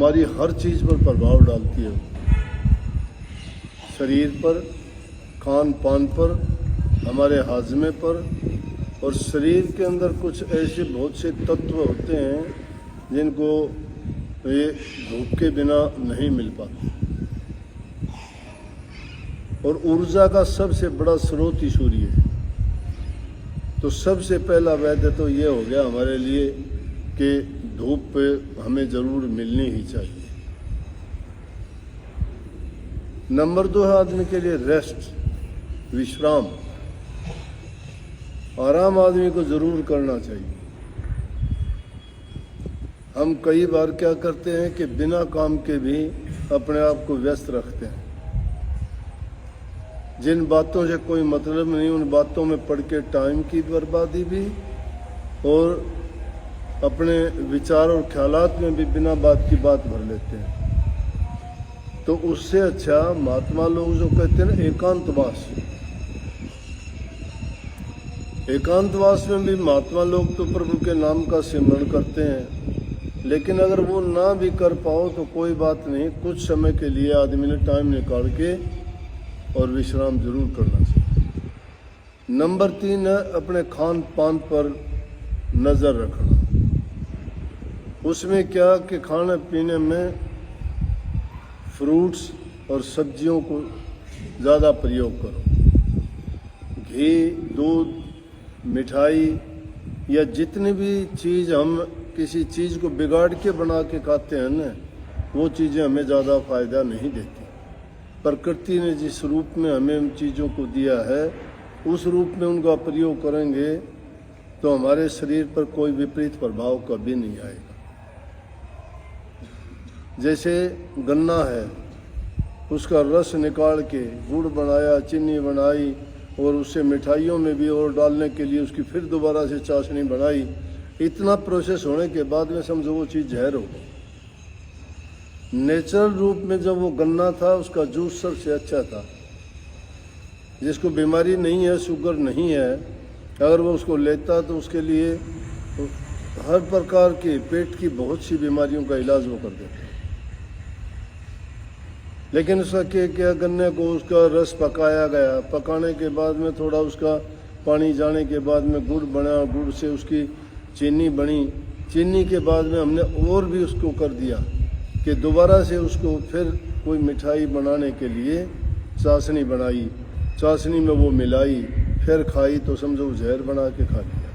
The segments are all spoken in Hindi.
हमारी हर चीज़ पर प्रभाव डालती है, शरीर पर, खान पान पर, हमारे हाजमे पर। और शरीर के अंदर कुछ ऐसे बहुत से तत्व होते हैं जिनको ये धूप के बिना नहीं मिल पाते। और ऊर्जा का सबसे बड़ा स्रोत ही सूर्य है। तो सबसे पहला वैद्य तो ये हो गया हमारे लिए कि धूप पे हमें ज़रूर मिलनी ही चाहिए। नंबर 2 है आदमी के लिए रेस्ट, विश्राम। आराम आदमी को ज़रूर करना चाहिए। हम कई बार क्या करते हैं कि बिना काम के भी अपने आप को व्यस्त रखते हैं। जिन बातों से कोई मतलब नहीं उन बातों में पड़ के टाइम की बर्बादी भी, और अपने विचार और ख्यालात में भी बिना बात की बात भर लेते हैं। तो उससे अच्छा महात्मा लोग जो कहते हैं ना एकांतवास, एकांतवास में भी महात्मा लोग तो प्रभु के नाम का सिमरण करते हैं। लेकिन अगर वो ना भी कर पाओ तो कोई बात नहीं, कुछ समय के लिए आदमी ने टाइम निकाल के और विश्राम जरूर करना चाहिए। नंबर 3 है अपने खान पान पर नज़र रखना। उसमें क्या कि खाने पीने में फ्रूट्स और सब्जियों को ज़्यादा प्रयोग करो। घी, दूध, मिठाई या जितनी भी चीज़ हम किसी चीज़ को बिगाड़ के बना के खाते हैं ना, वो चीज़ें हमें ज़्यादा फ़ायदा नहीं देती। प्रकृति ने जिस रूप में हमें उन चीज़ों को दिया है उस रूप में उनका प्रयोग करेंगे तो हमारे शरीर पर कोई विपरीत प्रभाव कभी नहीं आएगा। जैसे गन्ना है, उसका रस निकाल के गुड़ बनाया, चीनी बनाई और उससे मिठाइयों में भी और डालने के लिए उसकी फिर दोबारा से चाशनी बनाई। इतना प्रोसेस होने के बाद में समझो वो चीज़ जहर हो गई। नेचुरल रूप में जब वो गन्ना था उसका जूस सबसे अच्छा था। जिसको बीमारी नहीं है, शुगर नहीं है, अगर वो उसको लेता तो उसके लिए हर प्रकार के पेट की बहुत सी बीमारियों का इलाज वो कर देता। लेकिन उसका क्या गन्ने को उसका रस पकाया गया, पकाने के बाद में थोड़ा उसका पानी जाने के बाद में गुड़ बना, गुड़ से उसकी चीनी बनी, चीनी के बाद में हमने और भी उसको कर दिया कि दोबारा से उसको फिर कोई मिठाई बनाने के लिए चाशनी बनाई, चाशनी में वो मिलाई, फिर खाई तो समझो जहर बना के खा लिया।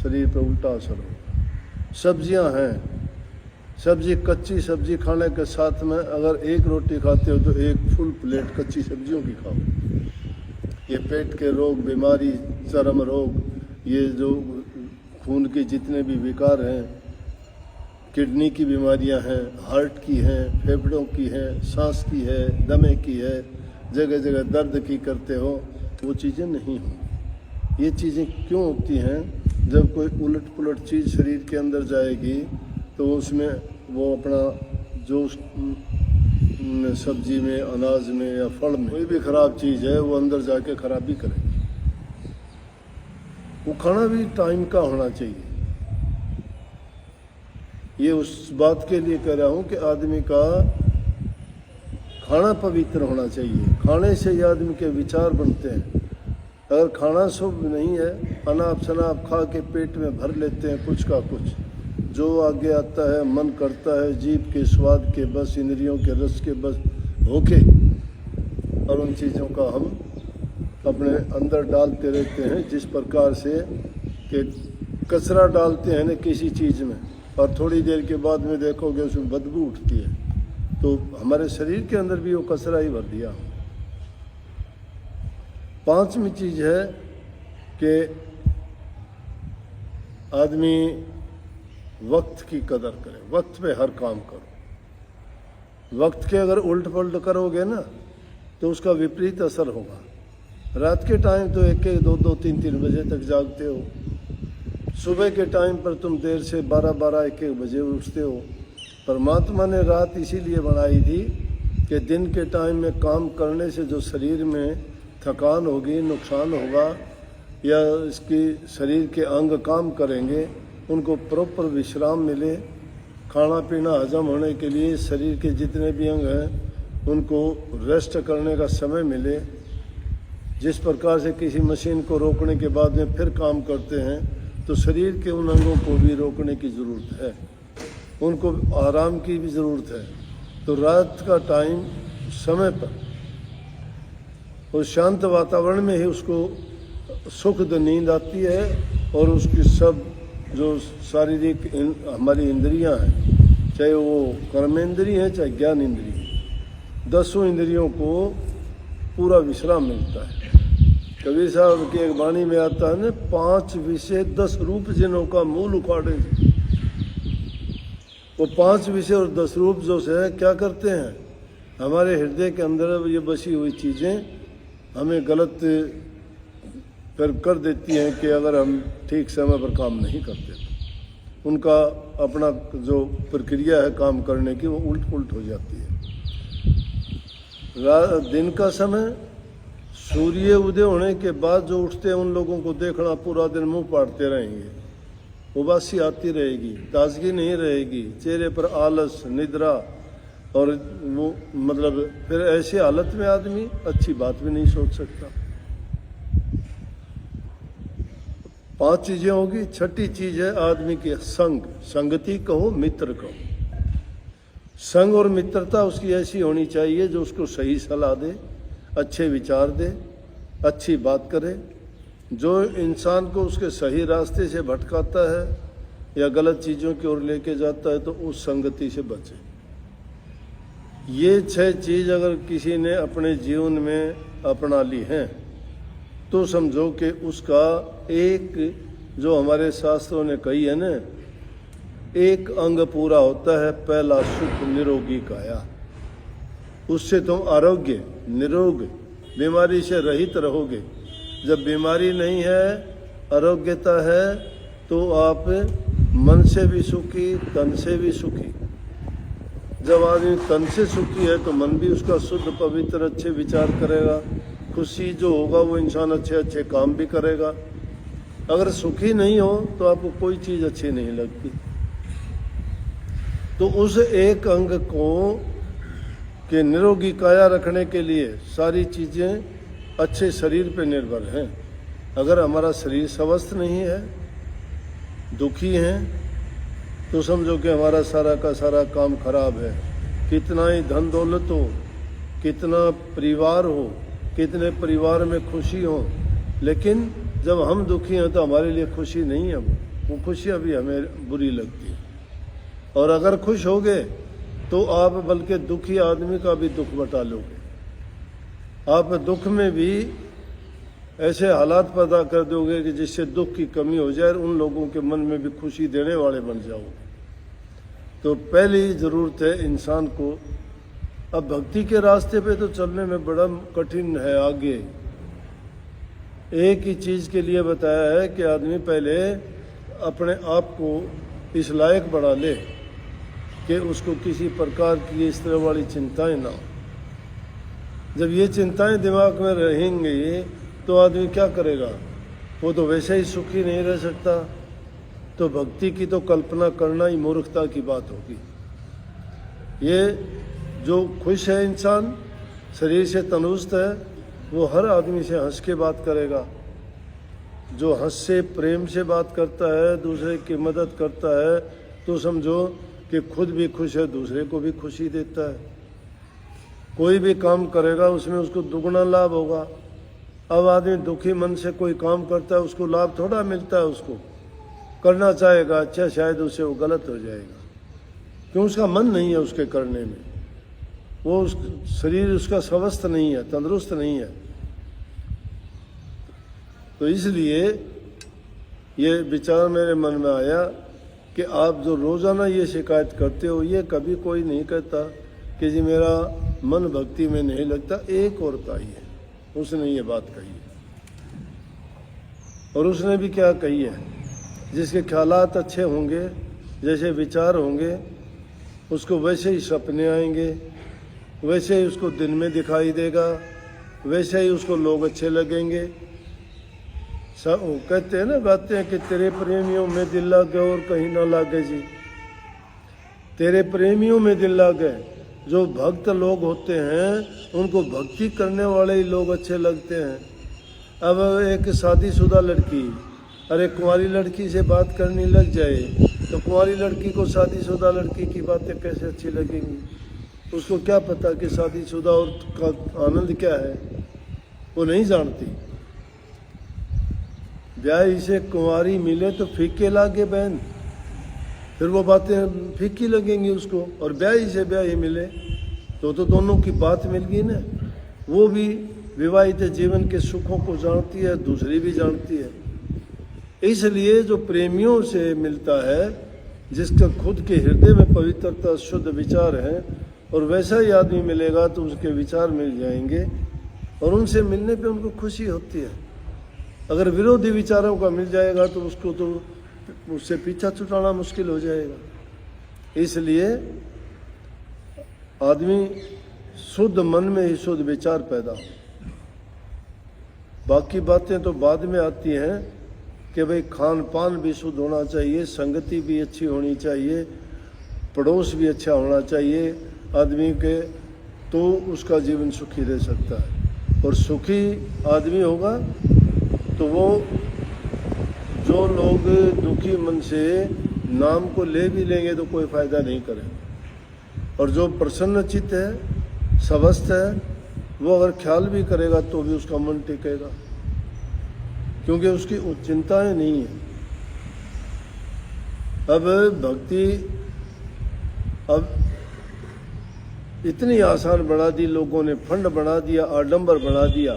शरीर पर उल्टा असर होगा। सब्जियां हैं, सब्जी, कच्ची सब्जी खाने के साथ में अगर एक रोटी खाते हो तो एक फुल प्लेट कच्ची सब्जियों की खाओ। ये पेट के रोग, बीमारी, चर्म रोग, ये जो खून के जितने भी विकार हैं, किडनी की बीमारियां हैं, हार्ट की हैं, फेफड़ों की हैं, सांस की है, दमे की है, जगह जगह दर्द की करते हो, वो चीज़ें नहीं होंगी। ये चीज़ें क्यों होती हैं? जब कोई उलट पुलट चीज़ शरीर के अंदर जाएगी तो उसमें वो अपना जो सब्जी में, अनाज में या फल में कोई भी खराब चीज़ है वो अंदर जाके खराबी करेगी। वो खाना भी टाइम का होना चाहिए। ये उस बात के लिए कह रहा हूँ कि आदमी का खाना पवित्र होना चाहिए। खाने से ये आदमी के विचार बनते हैं। अगर खाना शुभ नहीं है, अनाप शनाप खा के पेट में भर लेते हैं कुछ का कुछ, जो आगे आता है मन करता है जीभ के स्वाद के बस, इंद्रियों के रस के बस होके, और उन चीज़ों का हम अपने अंदर डालते रहते हैं। जिस प्रकार से कि कचरा डालते हैं ना किसी चीज़ में, और थोड़ी देर के बाद में देखोगे उसमें बदबू उठती है, तो हमारे शरीर के अंदर भी वो कचरा ही भर दिया। 5वीं चीज़ है कि आदमी वक्त की कदर करे, वक्त पे हर काम करो। वक्त के अगर उल्ट पलट करोगे ना तो उसका विपरीत असर होगा। रात के टाइम तो 1-1, 2-2, 3-3 बजे तक जागते हो, सुबह के टाइम पर तुम देर से 12-12, 1-1 बजे उठते हो। परमात्मा ने रात इसीलिए बनाई थी कि दिन के टाइम में काम करने से जो शरीर में थकान होगी, नुकसान होगा, या इसकी शरीर के अंग काम करेंगे, उनको प्रॉपर विश्राम मिले खाना पीना हजम होने के लिए शरीर के जितने भी अंग हैं उनको रेस्ट करने का समय मिले। जिस प्रकार से किसी मशीन को रोकने के बाद में फिर काम करते हैं, तो शरीर के उन अंगों को भी रोकने की ज़रूरत है, उनको आराम की भी ज़रूरत है। तो रात का टाइम समय पर और शांत वातावरण में ही उसको सुखद नींद आती है और उसकी सब जो शारीरिक हमारी इंद्रियां हैं, चाहे वो कर्मेंद्रिय हैं चाहे ज्ञान इंद्रिय, 10 इंद्रियों को पूरा विश्राम मिलता है। कबीर साहब की एक वाणी में आता है ना, 5 विषय 10 रूप जिनों का मूल उखाड़े। वो 5 विषय और 10 रूप जो से क्या करते हैं, हमारे हृदय के अंदर ये बसी हुई चीज़ें हमें गलत कर देती हैं कि अगर हम ठीक समय पर काम नहीं करते तो उनका अपना जो प्रक्रिया है काम करने की वो उल्ट हो जाती है। दिन का समय सूर्य उदय होने के बाद जो उठते हैं उन लोगों को देखना, पूरा दिन मुंह पाड़ते रहेंगे, उबासी आती रहेगी, ताजगी नहीं रहेगी, चेहरे पर आलस, निद्रा, और वो मतलब फिर ऐसे हालत में आदमी अच्छी बात भी नहीं सोच सकता। 5 चीजें होगी। छठी चीज है आदमी के संग, संगति कहो मित्र कहो। संग और मित्रता उसकी ऐसी होनी चाहिए जो उसको सही सलाह दे, अच्छे विचार दे, अच्छी बात करे। जो इंसान को उसके सही रास्ते से भटकाता है या गलत चीज़ों की ओर लेके जाता है तो उस संगति से बचे। ये 6 चीज़ अगर किसी ने अपने जीवन में अपना ली हैं तो समझो कि उसका एक, जो हमारे शास्त्रों ने कही है ना, एक अंग पूरा होता है। पहला सुख निरोगी काया, उससे तुम आरोग्य निरोग बीमारी से रहित रहोगे। जब बीमारी नहीं है, आरोग्यता है, तो आप मन से भी सुखी, तन से भी सुखी। जब आदमी तन से सुखी है तो मन भी उसका शुद्ध पवित्र अच्छे विचार करेगा, खुशी जो होगा वो इंसान अच्छे अच्छे काम भी करेगा। अगर सुखी नहीं हो तो आपको कोई चीज़ अच्छी नहीं लगती। तो उस एक अंग को के निरोगी काया रखने के लिए सारी चीज़ें अच्छे शरीर पे निर्भर हैं। अगर हमारा शरीर स्वस्थ नहीं है, दुखी हैं, तो समझो कि हमारा सारा का सारा काम खराब है। कितना ही धन दौलत हो, कितना परिवार हो, कितने परिवार में खुशी हो, लेकिन जब हम दुखी हैं तो हमारे लिए खुशी नहीं है। वो खुशियाँ भी हमें बुरी लगती हैं। और अगर खुश हो गए तो आप बल्कि दुखी आदमी का भी दुख बटा लोगे। आप दुख में भी ऐसे हालात पैदा कर दोगे कि जिससे दुख की कमी हो जाए, उन लोगों के मन में भी खुशी देने वाले बन जाओगे। तो पहली ज़रूरत है इंसान को, अब भक्ति के रास्ते पे तो चलने में बड़ा कठिन है। आगे एक ही चीज़ के लिए बताया है कि आदमी पहले अपने आप को इस लायक बढ़ा ले कि उसको किसी प्रकार की इस तरह वाली चिंताएं ना हो। जब ये चिंताएं दिमाग में रहेंगी तो आदमी क्या करेगा, वो तो वैसे ही सुखी नहीं रह सकता। तो भक्ति की तो कल्पना करना ही मूर्खता की बात होगी। ये जो खुश है इंसान, शरीर से तंदुरुस्त है, वो हर आदमी से हंस के बात करेगा। जो हंस से प्रेम से बात करता है, दूसरे की मदद करता है, तो समझो कि खुद भी खुश है, दूसरे को भी खुशी देता है। कोई भी काम करेगा उसमें उसको दुगना लाभ होगा। अब आदमी दुखी मन से कोई काम करता है, उसको लाभ थोड़ा मिलता है। उसको करना चाहेगा अच्छा, शायद उसे वो गलत हो जाएगा, क्यों? उसका मन नहीं है उसके करने में, वो शरीर उसका स्वस्थ नहीं है, तंदुरुस्त नहीं है। तो इसलिए ये विचार मेरे मन में आया कि आप जो रोज़ाना ये शिकायत करते हो, ये कभी कोई नहीं कहता कि जी मेरा मन भक्ति में नहीं लगता। एक और का ही है, उसने ये बात कही है। और उसने भी क्या कही है, जिसके ख्यालात अच्छे होंगे, जैसे विचार होंगे, उसको वैसे ही सपने आएंगे, वैसे ही उसको दिन में दिखाई देगा, वैसे ही उसको लोग अच्छे लगेंगे। सब कहते हैं ना, गाते हैं कि तेरे प्रेमियों में दिल लागे और कहीं ना लागे जी। तेरे प्रेमियों में दिल लग गए। जो भक्त लोग होते हैं उनको भक्ति करने वाले ही लोग अच्छे लगते हैं। अब एक शादीशुदा लड़की अरे कुंवारी लड़की से बात करने लग जाए तो कुंवारी लड़की को शादीशुदा लड़की की बातें कैसे अच्छी लगेंगी? उसको क्या पता कि शादीशुदा औरत का आनंद क्या है, वो नहीं जानती। ब्याही से कुंवारी मिले तो फीके लागे बहन, फिर वो बातें फीकी लगेंगी उसको। और ब्याही से ब्याही मिले तो दोनों की बात मिल गई ना। वो भी विवाहित जीवन के सुखों को जानती है, दूसरी भी जानती है। इसलिए जो प्रेमियों से मिलता है, जिसका खुद के हृदय में पवित्रता शुद्ध विचार है, और वैसा ही आदमी मिलेगा तो उसके विचार मिल जाएंगे और उनसे मिलने पे उनको खुशी होती है। अगर विरोधी विचारों का मिल जाएगा तो उसको तो उससे पीछा छुड़ाना मुश्किल हो जाएगा। इसलिए आदमी शुद्ध मन में ही शुद्ध विचार पैदा हो। बाकी बातें तो बाद में आती हैं कि भाई खान पान भी शुद्ध होना चाहिए, संगति भी अच्छी होनी चाहिए, पड़ोस भी अच्छा होना चाहिए आदमी के, तो उसका जीवन सुखी रह सकता है। और सुखी आदमी होगा तो वो जो लोग दुखी मन से नाम को ले भी लेंगे तो कोई फायदा नहीं करेगा। और जो प्रसन्न चित्त है, स्वस्थ है, वो अगर ख्याल भी करेगा तो भी उसका मन टिकेगा, क्योंकि उसकी चिंताएं नहीं है। अब भक्ति अब इतनी आसान बना दी लोगों ने, फंड बना दिया, आडंबर बना दिया,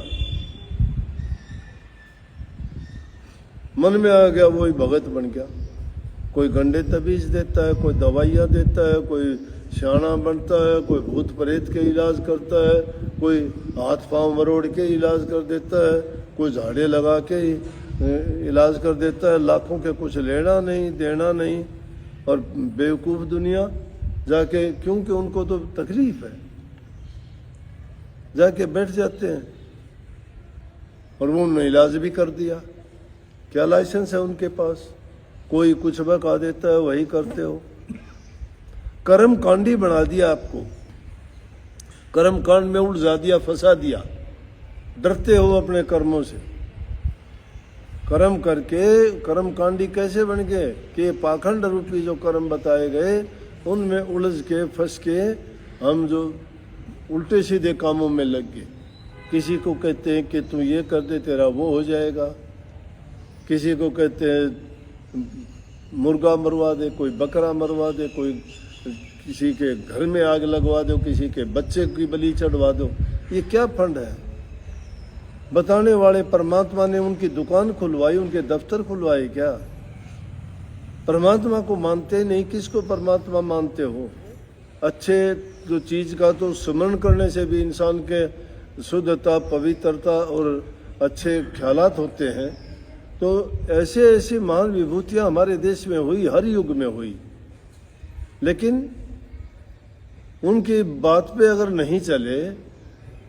मन में आ गया वही भगत बन गया। कोई गंडे तबीज देता है, कोई दवाइयाँ देता है, कोई सियाना बनता है, कोई भूत प्रेत के इलाज करता है, कोई हाथ पांव मरोड़ के इलाज कर देता है, कोई झाड़े लगा के इलाज कर देता है। लाखों के कुछ लेना नहीं देना नहीं, और बेवकूफ़ दुनिया जाके, क्योंकि उनको तो तकलीफ है, जाके बैठ जाते हैं और वो उन्होंने इलाज भी कर दिया। क्या लाइसेंस है उनके पास? कोई कुछ बता देता है, वही करते हो। कर्म कांडी बना दिया आपको, कर्म कांड में उलझा दिया, फंसा दिया। डरते हो अपने कर्मों से, कर्म करके कर्म कांडी कैसे बन गए कि पाखंड रूपी जो कर्म बताए गए उनमें उलझ के फंस के हम जो उल्टे सीधे कामों में लग गए। किसी को कहते हैं कि तू ये कर दे तेरा वो हो जाएगा, किसी को कहते हैं मुर्गा मरवा दे, कोई बकरा मरवा दे, कोई किसी के घर में आग लगवा दो, किसी के बच्चे की बलि चढ़वा दो। ये क्या फंड है? बताने वाले परमात्मा ने उनकी दुकान खुलवाई, उनके दफ्तर खुलवाए क्या? परमात्मा को मानते ही नहीं, किसको परमात्मा मानते हो? अच्छे जो चीज़ का तो स्मरण करने से भी इंसान के शुद्धता, पवित्रता और अच्छे ख्यालात होते हैं। तो ऐसे ऐसी महान विभूतियाँ हमारे देश में हुई, हर युग में हुई, लेकिन उनकी बात पे अगर नहीं चले,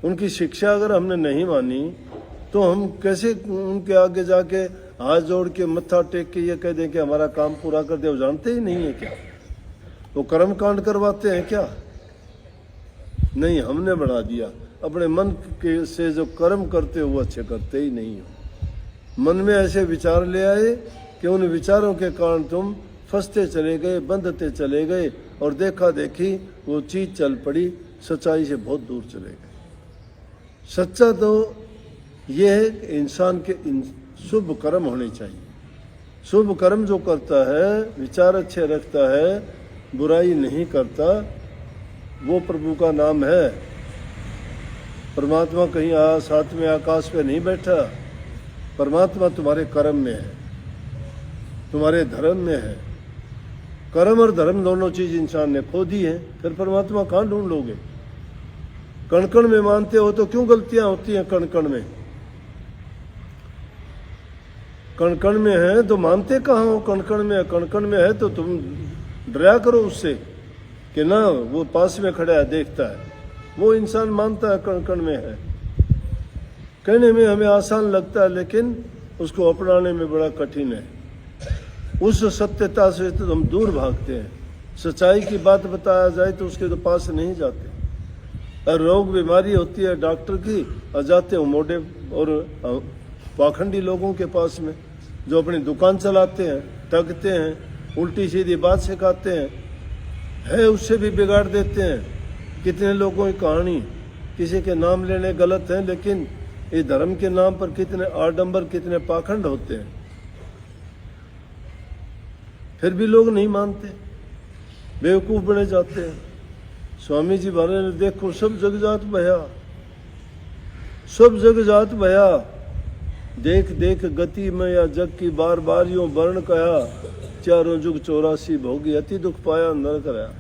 उनकी शिक्षा अगर हमने नहीं मानी, तो हम कैसे उनके आगे जाके हाथ जोड़ के मत्था टेक के ये कह दें कि हमारा काम पूरा कर दे? वो जानते ही नहीं है क्या? वो कर्म कांड करवाते हैं क्या? नहीं, हमने बढ़ा दिया। अपने मन के से जो कर्म करते हो वो अच्छे करते ही नहीं हो। मन में ऐसे विचार ले आए कि उन विचारों के कारण तुम फंसते चले गए, बंधते चले गए, और देखा देखी वो चीज़ चल पड़ी, सच्चाई से बहुत दूर चले गए। सच्चा तो ये है कि इंसान के शुभ कर्म होने चाहिए। शुभ कर्म जो करता है, विचार अच्छे रखता है, बुराई नहीं करता, वो प्रभु का नाम है। परमात्मा कहीं साथ में आकाश पे नहीं बैठा। परमात्मा तुम्हारे कर्म में है, तुम्हारे धर्म में है। कर्म और धर्म दोनों चीज इंसान ने खो दी है, फिर परमात्मा कहाँ ढूंढ लोगे? कण कण में मानते हो तो क्यों गलतियां होती हैं? कण कण में, कण कण में है तो मानते कहाँ हो? कण कण में, कण कण में है तो तुम डरा करो उससे कि ना वो पास में खड़ा है, देखता है। वो इंसान मानता है कण कण में है। कहने में हमें आसान लगता है, लेकिन उसको अपनाने में बड़ा कठिन है। उस सत्यता से तो हम दूर भागते हैं। सच्चाई की बात बताया जाए तो उसके तो पास नहीं जाते। और रोग बीमारी होती है डॉक्टर की और जाते हो मोटे और पाखंडी लोगों के पास में, जो अपनी दुकान चलाते हैं, ठगते हैं, उल्टी सीधी बात सिखाते हैं, है उससे भी बिगाड़ देते हैं। कितने लोगों की कहानी, किसी के नाम लेने गलत है, लेकिन ये धर्म के नाम पर कितने आडंबर, कितने पाखंड होते हैं, फिर भी लोग नहीं मानते, बेवकूफ बने जाते हैं। स्वामी जी महाराज ने देखो सब जग जात भया, सब जग जात भया, देख देख गति में या जग की बार बार यूं वर्ण कया, चारों जुग 84 भोगी अति दुख पाया नरक रहा।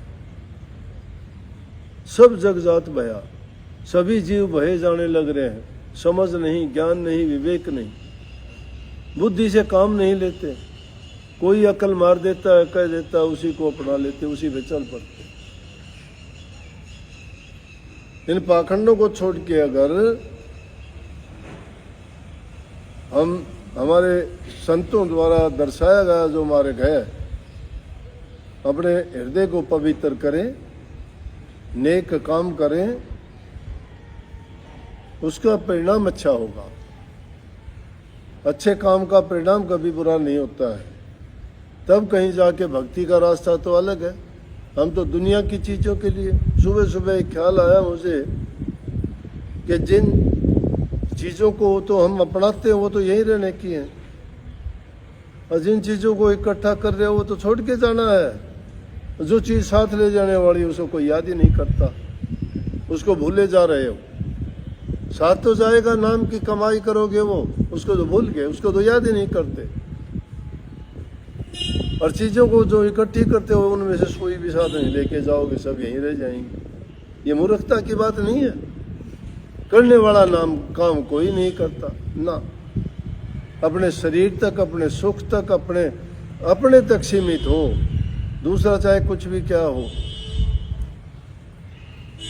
सब जग जात भया, सभी जीव भये जाने लग रहे हैं, समझ नहीं, ज्ञान नहीं, विवेक नहीं, बुद्धि से काम नहीं लेते। कोई अकल मार देता है, कह देता है, उसी को अपना लेते, उसी पे चल पड़ते। इन पाखंडों को छोड़ के अगर हम हमारे संतों द्वारा दर्शाया गया जो मार्ग है, अपने हृदय को पवित्र करें, नेक काम करें, उसका परिणाम अच्छा होगा। अच्छे काम का परिणाम कभी बुरा नहीं होता है। तब कहीं जाके भक्ति का रास्ता तो अलग है। हम तो दुनिया की चीज़ों के लिए, सुबह सुबह एक ख्याल आया मुझे कि जिन चीज़ों को तो हम अपनाते हैं वो तो यहीं रहने की हैं, और जिन चीज़ों को इकट्ठा कर रहे हो वो तो छोड़ के जाना है। जो चीज़ साथ ले जाने वाली उसको कोई याद ही नहीं करता, उसको भूले जा रहे हो। साथ तो जाएगा, नाम की कमाई करोगे वो, उसको तो भूल गए, उसको तो याद ही नहीं करते। और चीज़ों को जो इकट्ठी करते हो उनमें से कोई भी साथ नहीं लेके जाओगे, सब यहीं रह जाएंगे। ये मूर्खता की बात नहीं है। करने वाला नाम काम कोई नहीं करता ना, अपने शरीर तक, अपने सुख तक, अपने तक सीमित हो, दूसरा चाहे कुछ भी क्या हो।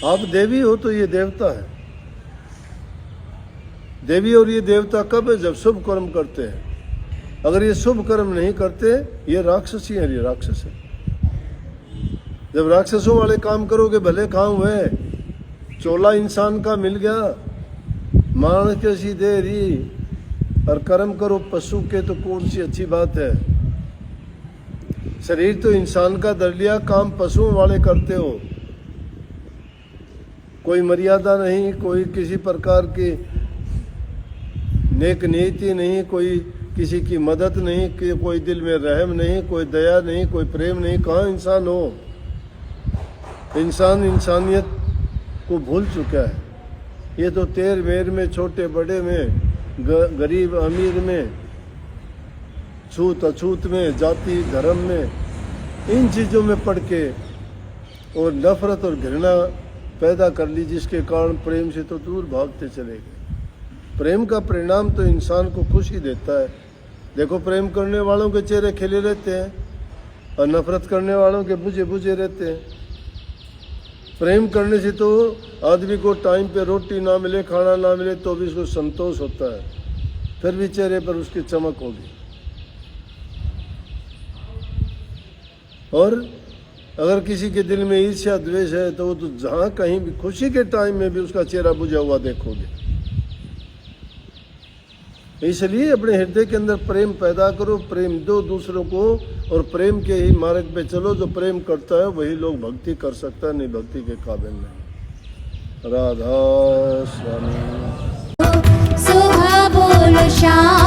आप देवी हो तो ये देवता है। देवी और ये देवता कब है? जब शुभ कर्म करते हैं। अगर ये शुभ कर्म नहीं करते, ये राक्षसी है, ये राक्षस है। जब राक्षसों वाले काम करोगे, भले काम हुए, चोला इंसान का मिल गया, मान के सीधे री, और कर्म करो पशु के, तो कौन सी अच्छी बात है। शरीर तो इंसान का धर लिया, काम पशुओं वाले करते हो। कोई मर्यादा नहीं, कोई किसी प्रकार की नेक नीति नहीं, कोई किसी की मदद नहीं, कि कोई दिल में रहम नहीं, कोई दया नहीं, कोई प्रेम नहीं। कहाँ इंसान हो? इंसान इंसानियत को भूल चुका है। ये तो तेर मेर में, छोटे बड़े में, गरीब अमीर में, छूत अछूत में, जाति धर्म में, इन चीज़ों में पड़ के और नफरत और घृणा पैदा कर ली, जिसके कारण प्रेम से तो दूर भागते चले गए। प्रेम का परिणाम तो इंसान को खुशी देता है। देखो, प्रेम करने वालों के चेहरे खिले रहते हैं और नफरत करने वालों के बुझे बुझे रहते हैं। प्रेम करने से तो आदमी को टाइम पे रोटी ना मिले, खाना ना मिले, तो भी उसको संतोष होता है, फिर भी चेहरे पर उसकी चमक होगी। और अगर किसी के दिल में ईर्ष्या द्वेष है, तो वो तो जहाँ कहीं भी, खुशी के टाइम में भी उसका चेहरा बुझा हुआ देखोगे। इसलिए अपने हृदय के अंदर प्रेम पैदा करो, प्रेम दो दूसरों को, और प्रेम के ही मार्ग पे चलो। जो प्रेम करता है वही लोग भक्ति कर सकता है, नहीं भक्ति के काबिल नहीं। राधा स्वामी। सुबह बोलो शाम।